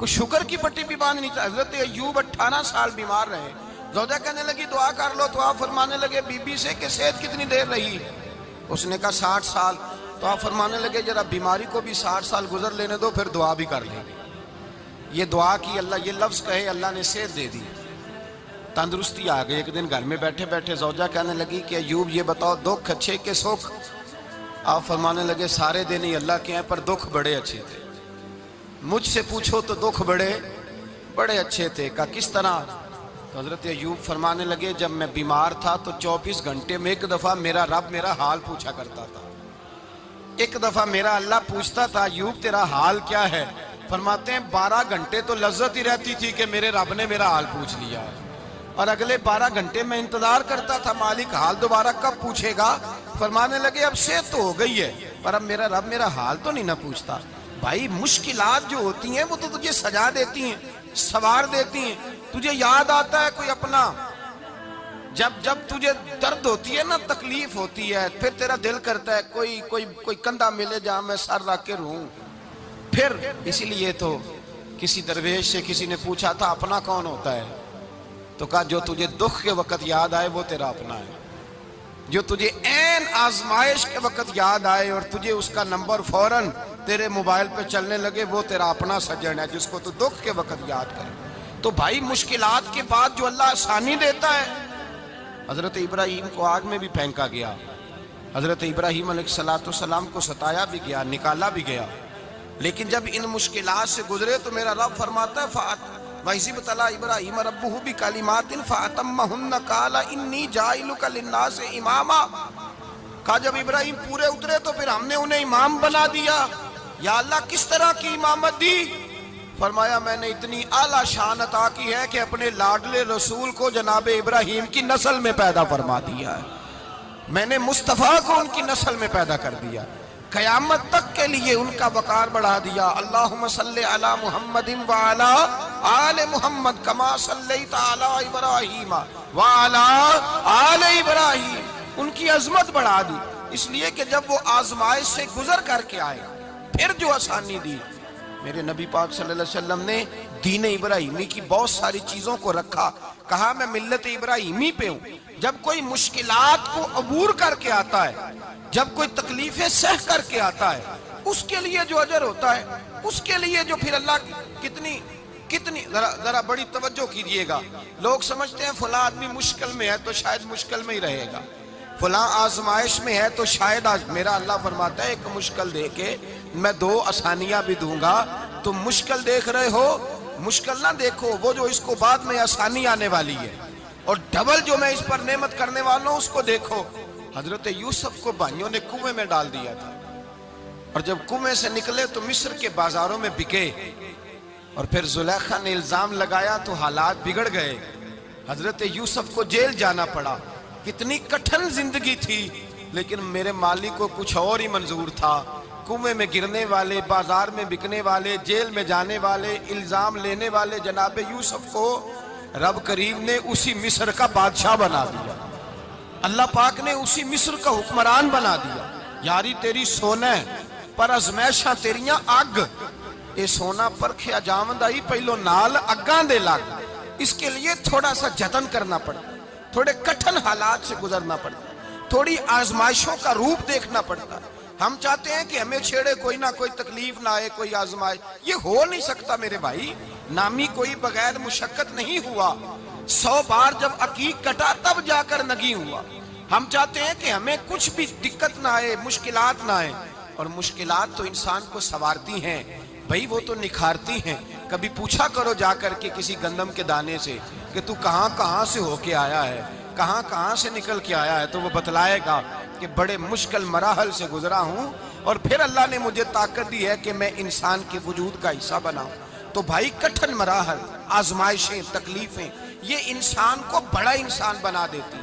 کوئی شکر کی پٹی بھی باندھ نہیں تھا. حضرت ایوب 18 سال بیمار رہے. زوجہ کہنے لگی دعا کر لو, تو آپ فرمانے لگے بی بی سے کہ صحت کتنی دیر رہی؟ اس نے کہا 60 سال. تو آپ فرمانے لگے ذرا بیماری کو بھی 60 سال گزر لینے دو, پھر دعا بھی کر لیں گے. یہ دعا کی, اللہ یہ لفظ کہے, اللہ نے صحت دے دی, تندرستی آ گئی. ایک دن گھر میں بیٹھے بیٹھے زوجہ کہنے لگی کہ ایوب یہ بتاؤ دکھ اچھے کہ سکھ؟ آپ فرمانے لگے سارے دن ہی اللہ کے ہیں, پر دکھ بڑے اچھے تھے. مجھ سے پوچھو تو دکھ بڑے اچھے تھے. کہا کس طرح؟ تو حضرت ایوب فرمانے لگے جب میں بیمار تھا تو 24 گھنٹے میں ایک دفعہ میرا رب میرا حال پوچھا کرتا تھا. ایک دفعہ میرا اللہ پوچھتا تھا ایوب تیرا حال کیا ہے؟ فرماتے ہیں 12 گھنٹے تو لذت ہی رہتی تھی کہ میرے رب نے میرا حال پوچھ لیا, اور اگلے 12 گھنٹے میں انتظار کرتا تھا مالک حال دوبارہ کب پوچھے گا. فرمانے لگے اب صحت تو ہو گئی ہے, پر اب میرا رب میرا حال تو نہیں نہ پوچھتا. بھائی مشکلات جو ہوتی ہیں وہ تو تجھے سجا دیتی ہیں, سوار دیتی ہیں. تجھے یاد آتا ہے کوئی اپنا, جب تجھے درد ہوتی ہے نا, تکلیف ہوتی ہے, پھر تیرا دل کرتا ہے کوئی کندھا ملے جہاں میں سر رکھ کے رہوں. پھر اسی لیے تو کسی درویش سے کسی نے پوچھا تھا اپنا کون ہوتا ہے؟ تو کہا جو تجھے دکھ کے وقت یاد آئے وہ تیرا اپنا ہے. جو تجھے عین آزمائش کے وقت یاد آئے اور تجھے اس کا نمبر فوراً تیرے موبائل پہ چلنے لگے, وہ تیرا اپنا سجن ہے جس کو تو دکھ کے وقت یاد کرے. تو بھائی مشکلات کے بعد جو اللہ آسانی دیتا ہے. حضرت ابراہیم کو آگ میں بھی پھینکا گیا, حضرت ابراہیم علیہ السلام کو ستایا بھی گیا, نکالا بھی گیا, لیکن جب ان مشکلات سے گزرے تو میرا رب فرماتا ہے وَإِذِ ابْتَلَىٰ إِبْرَاهِيمَ رَبُّهُ بِكَلِمَاتٍ فَأَتَمَّهُنَّ قَالَ إِنِّي جَاعِلُكَ لِلنَّاسِ إِمَامًا. کہا جب ابراہیم پورے اترے تو پھر ہم نے انہیں امام بنا دیا. یا اللہ کس طرح کی امامت دی؟ فرمایا میں نے اتنی اعلیٰ شان عطا کی ہے کہ اپنے لاڈلے رسول کو جناب ابراہیم کی نسل میں پیدا فرما دیا ہے. میں نے مصطفیٰ کو ان کی نسل میں پیدا کر دیا, قیامت تک کے لیے ان کا وقار بڑھا دیا. اللہم صلی علی محمد وعلی آل محمد کما صلیت علی ابراہیم وعلی آل ابراہیم. ان کی عظمت بڑھا دی, اس لیے کہ جب وہ آزمائش سے گزر کر کے آئے پھر جو آسانی دی. میرے نبی پاک صلی اللہ علیہ وسلم نے دین ابراہیمی کی بہت ساری چیزوں کو رکھا, کہا میں ملت ابراہیمی پہ ہوں. جب کوئی مشکلات کو عبور کر کے آتا ہے, جب کوئی تکلیفیں سہ کر کے آتا ہے, اس کے لیے جو اجر ہوتا ہے, اس کے لیے جو پھر اللہ کتنی ذرا بڑی توجہ کیجئے گا. لوگ سمجھتے ہیں فلاں آدمی مشکل میں ہے تو شاید مشکل میں ہی رہے گا, فلاں آزمائش میں ہے تو شاید میرا اللہ فرماتا ہے ایک مشکل دے کے میں 2 آسانیاں بھی دوں گا. تم مشکل دیکھ رہے ہو, مشکل نہ دیکھو, وہ جو اس کو بعد میں آسانی آنے والی ہے, اور ڈبل جو میں اس پر نعمت کرنے والا ہوں اس کو دیکھو. حضرت یوسف کو بھائیوں نے کنویں میں ڈال دیا تھا, اور جب کنویں سے نکلے تو مصر کے بازاروں میں بکے, اور پھر زلیخا نے الزام لگایا تو حالات بگڑ گئے. حضرت یوسف کو جیل جانا پڑا. کتنی کٹھن زندگی تھی, لیکن میرے مالک کو کچھ اور ہی منظور تھا. کنویں میں گرنے والے, بازار میں بکنے والے, جیل میں جانے والے, الزام لینے والے جناب یوسف کو رب کریم نے اسی مصر کا بادشاہ بنا دیا. اللہ پاک نے اسی مصر کا حکمران بنا دیا. یاری تیری سونا پر ازمیشاں تیریاں اگ, اے سونا پرکھیا جاوندائی پہلو نال اگاں دے لگ. اس کے لیے تھوڑا سا جتن کرنا پڑتا, تھوڑے کٹھن حالات سے گزرنا پڑتا, تھوڑی آزمائشوں کا روپ دیکھنا پڑتا. ہم چاہتے ہیں کہ ہمیں چھیڑے کوئی نہ کوئی تکلیف نہ آئے, کوئی آزمائش. یہ ہو نہیں سکتا میرے بھائی, نامی کوئی بغیر مشقت نہیں ہوا. 100 بار جب عقیق کٹا تب جا کر نگی ہوا. ہم چاہتے ہیں کہ ہمیں کچھ بھی دقت نہ آئے, مشکلات نہ آئے, اور مشکلات تو انسان کو سنوارتی ہیں بھائی, وہ تو نکھارتی ہیں. کبھی پوچھا کرو جا کر کے کسی گندم کے دانے سے کہ تو کہاں سے ہو کے آیا ہے, کہاں سے نکل کے آیا ہے, تو وہ بتلائے گا کہ بڑے مشکل مراحل سے گزرا ہوں, اور پھر اللہ نے مجھے طاقت دی ہے کہ میں انسان کے وجود کا حصہ بناؤں. تو بھائی کٹھن مراحل, آزمائشیں, تکلیفیں, یہ انسان کو بڑا انسان بنا دیتی.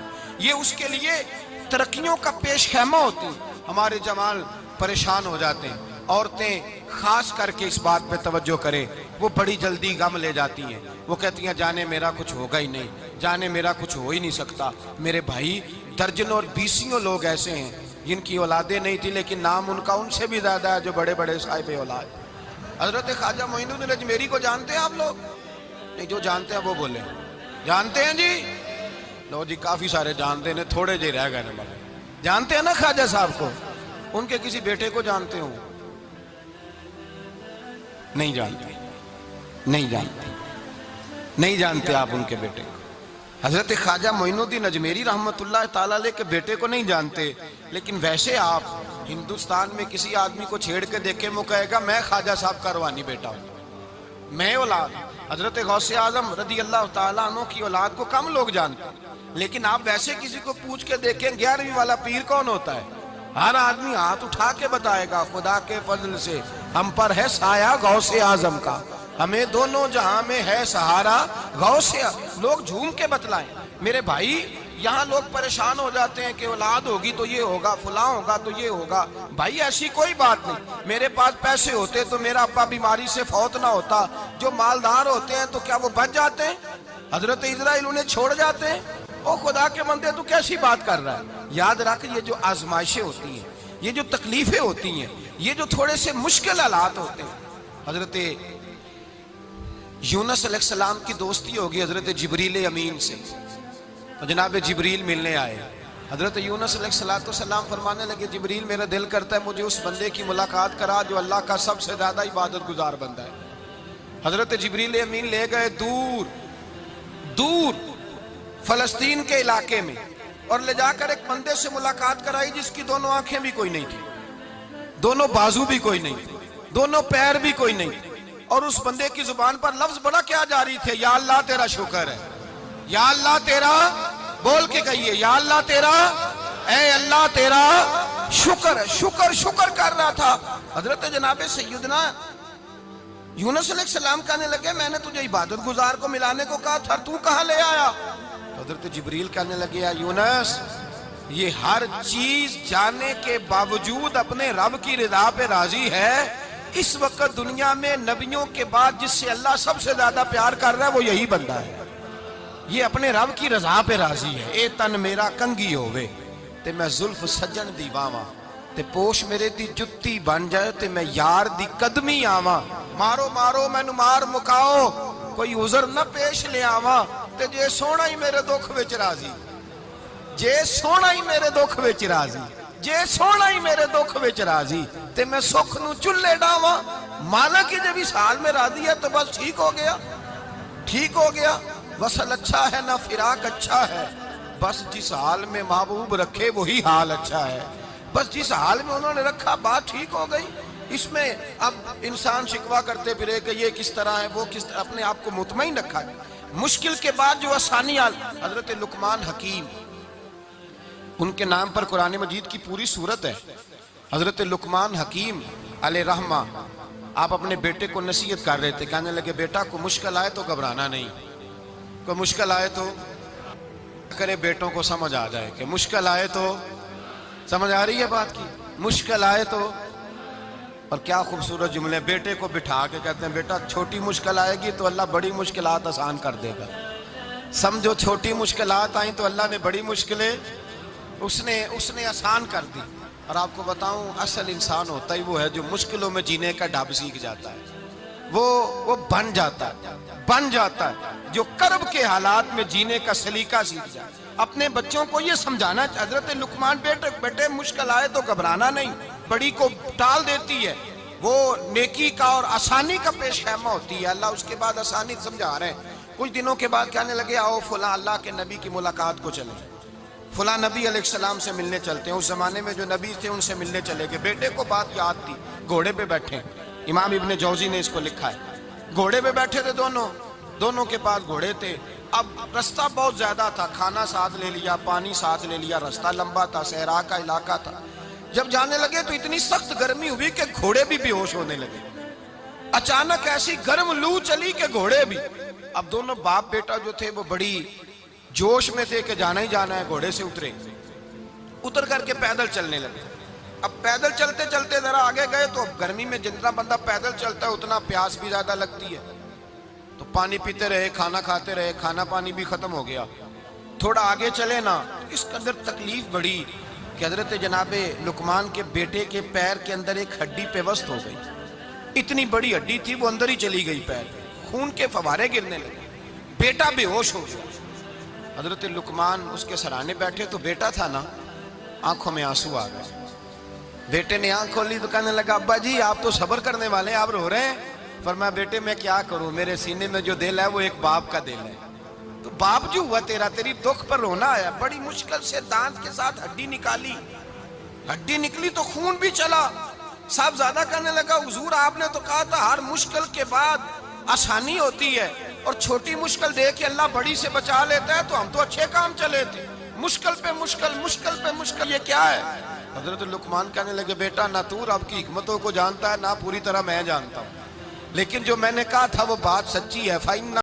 یہ اس کے لیے ترقیوں کا پیش خیمہ ہوتی. ہمارے جوان پریشان ہو جاتے ہیں, عورتیں خاص کر کے اس بات پہ توجہ کریں, وہ بڑی جلدی غم لے جاتی ہیں. وہ کہتی ہیں جانے میرا کچھ ہوگا ہی نہیں, جانے میرا کچھ ہو ہی نہیں سکتا. میرے بھائی درجنوں اور بیسیوں لوگ ایسے ہیں جن کی اولادیں نہیں تھی, لیکن نام ان کا ان سے بھی زیادہ ہے جو بڑے بڑے صاحب اولاد. حضرت خواجہ معین الدین اجمیری کو جانتے ہیں آپ لوگ؟ نہیں، جو جانتے ہیں وہ بولیں جانتے ہیں جی؟ لو جی، کافی سارے جانتے ہیں، تھوڑے جی رہ گئے نا۔ جانتے ہیں نا خواجہ صاحب کو؟ ان کے کسی بیٹے کو جانتے ہوں؟ نہیں جانتے، نہیں جانتے، نہیں جانتے آپ ان کے بیٹے کو۔ حضرت خواجہ معین الدین اجمیری رحمت اللہ تعالیٰ علیہ کے بیٹے کو نہیں جانتے، لیکن ویسے آپ ہندوستان میں کسی آدمی کو چھیڑ کے دیکھیں، وہ کہے گا میں خواجہ صاحب کا روحانی بیٹا ہوں، میں اولاد۔ حضرت غوث اعظم رضی اللہ تعالیٰ عنہ کی اولاد کو کم لوگ جانتے ہیں، لیکن آپ ویسے کسی کو پوچھ کے دیکھیں 11ویں والا پیر کون ہوتا ہے، ہر آدمی ہاتھ اٹھا کے بتائے گا خدا کے فضل سے ہم پر ہے سایہ غوث اعظم کا، ہمیں دونوں جہاں میں ہے سہارا غوث اعظم۔ لوگ جھوم کے بتلائیں میرے بھائی، یہاں لوگ پریشان ہو جاتے ہیں کہ اولاد ہوگی تو یہ ہوگا، فلاں ہوگا تو یہ ہوگا۔ بھائی ایسی کوئی بات نہیں، میرے پاس پیسے ہوتے تو میرا ابا بیماری سے فوت نہ ہوتا۔ جو مالدار ہوتے ہیں تو کیا وہ بچ جاتے ہیں؟ حضرت اسرائیل انہیں چھوڑ جاتے ہیں؟ او خدا کے بندے تو کیسی بات کر رہا ہے؟ یاد رکھ، یہ جو آزمائشیں ہوتی ہیں، یہ جو تکلیفیں ہوتی ہیں، یہ جو تھوڑے سے مشکل حالات ہوتے ہیں۔ حضرت یونس علیہ السلام کی دوستی ہوگی حضرت جبریل امین سے، تو جناب جبریل ملنے آئے۔ حضرت یونس علیہ السلام فرمانے لگے جبریل میرا دل کرتا ہے مجھے اس بندے کی ملاقات کرا جو اللہ کا سب سے زیادہ عبادت گزار بندہ ہے۔ حضرت جبریل امین لے گئے دور دور فلسطین کے علاقے میں، اور لے جا کر ایک بندے سے ملاقات کرائی جس کی دونوں آنکھیں بھی کوئی نہیں تھی، دونوں بازو بھی کوئی نہیں تھی، دونوں پیر بھی کوئی نہیں تھی، اور اس بندے کی زبان پر لفظ بڑا کیا جاری تھے، یا اللہ تیرا شکر ہے، یا اللہ تیرا، بول کے کہیے یا اللہ تیرا، اے اللہ تیرا شکر ہے۔ شکر شکر کر رہا تھا۔ حضرت جناب سیدنا یونس علیہ السلام کہنے لگے میں نے تجھے عبادت گزار کو ملانے کو کہا تھا، تو کہاں لے آیا؟ حضرت جبریل کہنے لگے یا یونس، یہ ہر چیز جانے کے باوجود اپنے رب کی رضا پہ راضی ہے۔ اس وقت دنیا میں نبیوں کے بعد جس سے اللہ سب سے زیادہ پیار کر رہا ہے وہ یہی بندہ ہے، یہ اپنے رب کی رضا پہ راضی ہے۔ اے تن میرا کنگی ہووے تے میں زلف سجن دی واواں، تے پوش میرے دی جتی بن جائے تے میں یار دی قدمی آواں، مارو مارو مینو مار مکاؤ کوئی عذر نہ پیش لے آواں، تے جے سونا ہی میرے دکھ وچ راضی، جے سونا ہی میرے دکھ وچ راضی، جے سونا ہی میرے دکھ وچ راضی، تے میں سکھ نو چلے ڈاواں۔ مالک ہی جب اس حال میں راضی ہے تو بس ٹھیک ہو گیا، ٹھیک ہو گیا۔ وصل اچھا ہے نہ فراق اچھا ہے، بس جس حال میں محبوب رکھے وہی حال اچھا ہے۔ بس جس حال میں انہوں نے رکھا بات ٹھیک ہو گئی۔ اس میں اب انسان شکوہ کرتے پھرے کہ یہ کس طرح ہے وہ کس طرح، اپنے آپ کو مطمئن رکھا ہے۔ مشکل کے بعد جو آسانی حضرت لقمان حکیم، ان کے نام پر قرآن مجید کی پوری سورت ہے۔ حضرت لقمان حکیم علیہ رحمہ آپ اپنے بیٹے کو نصیحت کر رہے تھے، کہنے لگے بیٹا کو مشکل آئے تو گھبرانا نہیں، کوئی مشکل آئے تو کرے بیٹوں کو سمجھ آ جائے کہ مشکل آئے تو، سمجھ آ رہی ہے بات کی، مشکل آئے تو۔ اور کیا خوبصورت جملے، بیٹے کو بٹھا کے کہتے ہیں بیٹا چھوٹی مشکل آئے گی تو اللہ بڑی مشکلات آسان کر دے گا، سمجھو چھوٹی مشکلات آئیں تو اللہ نے بڑی مشکلیں اس نے آسان کر دی۔ اور آپ کو بتاؤں اصل انسان ہوتا ہی وہ ہے جو مشکلوں میں جینے کا ڈھب سیکھ جاتا ہے، وہ بن جاتا ہے جو کرب کے حالات میں جینے کا سلیقہ سیکھ جائے۔ اپنے بچوں کو یہ سمجھانا، حضرت لقمان بیٹے مشکل آئے تو گھبرانا نہیں، بڑی کو ٹال دیتی ہے، وہ نیکی کا اور آسانی کا پیش خیمہ ہوتی ہے۔ اللہ اس کے بعد آسانی سمجھا رہے ہیں۔ کچھ دنوں کے بعد کہنے لگے آؤ فلاں اللہ کے نبی کی ملاقات کو چلیں، فلاں نبی علیہ السلام سے ملنے چلتے ہیں۔ اس زمانے میں جو نبی تھے ان سے ملنے چلے گئے۔ بیٹے کو بات یاد تھی، گھوڑے پہ بیٹھے، امام ابن جوزی نے اس کو لکھا ہے، گھوڑے پہ بیٹھے تھے دونوں کے پاس گھوڑے تھے۔ اب رستہ بہت زیادہ تھا، کھانا ساتھ لے لیا، پانی ساتھ لے لیا، رستہ لمبا تھا، صحرا کا علاقہ تھا۔ جب جانے لگے تو اتنی سخت گرمی ہوئی کہ گھوڑے بھی بے ہوش ہونے لگے، اچانک ایسی گرم لو چلی کہ گھوڑے بھی۔ اب دونوں باپ بیٹا جو تھے وہ بڑی جوش میں تھے کہ جانا ہی جانا ہے، گھوڑے سے اتر کر کے پیدل چلنے لگے۔ اب پیدل چلتے چلتے ذرا آگے گئے تو گرمی میں جتنا بندہ پیدل چلتا ہے اتنا پیاس بھی زیادہ لگتی ہے، تو پانی پیتے رہے، کھانا کھاتے رہے، کھانا پانی بھی ختم ہو گیا۔ تھوڑا آگے چلے نا، اس کے اندر تکلیف بڑی کہ حضرت جناب لقمان کے بیٹے کے پیر کے اندر ایک ہڈی پیوست ہو گئی، اتنی بڑی ہڈی تھی وہ اندر ہی چلی گئی پیر پہ، خون کے فوارے گرنے لگے، بیٹا بے ہوش ہو گیا۔ حضرت لقمان اس کے سرانے بیٹھے تو بیٹا تھا نا، آنکھوں میں آنسو آ گئے۔ بیٹے نے آنکھ کھولی تو کہنے لگا ابا جی آپ تو صبر کرنے والے ہیں، آپ رو رہے ہیں؟ فرمایا بیٹے میں کیا کروں، میرے سینے میں جو دل ہے وہ ایک باپ کا دل ہے، تو باپ جو ہوا تیرا، تیری دکھ پر رونا آیا۔ بڑی مشکل سے دانت کے ساتھ ہڈی نکالی، ہڈی نکلی تو خون بھی چلا۔ صاحب زیادہ کہنے لگا حضور آپ نے تو کہا تھا ہر مشکل کے بعد آسانی ہوتی ہے، اور چھوٹی مشکل دیکھ کے اللہ بڑی سے بچا لیتا ہے، تو ہم تو اچھے کام چلے تھے، مشکل پہ مشکل، مشکل پہ مشکل، یہ کیا ہے؟ حضرت لقمان کہنے لگے بیٹا نہ تو رب کی حکمتوں کو جانتا ہے، نہ پوری طرح میں جانتا ہوں، لیکن جو میں نے کہا تھا وہ بات سچی ہے۔ فَإِنَّ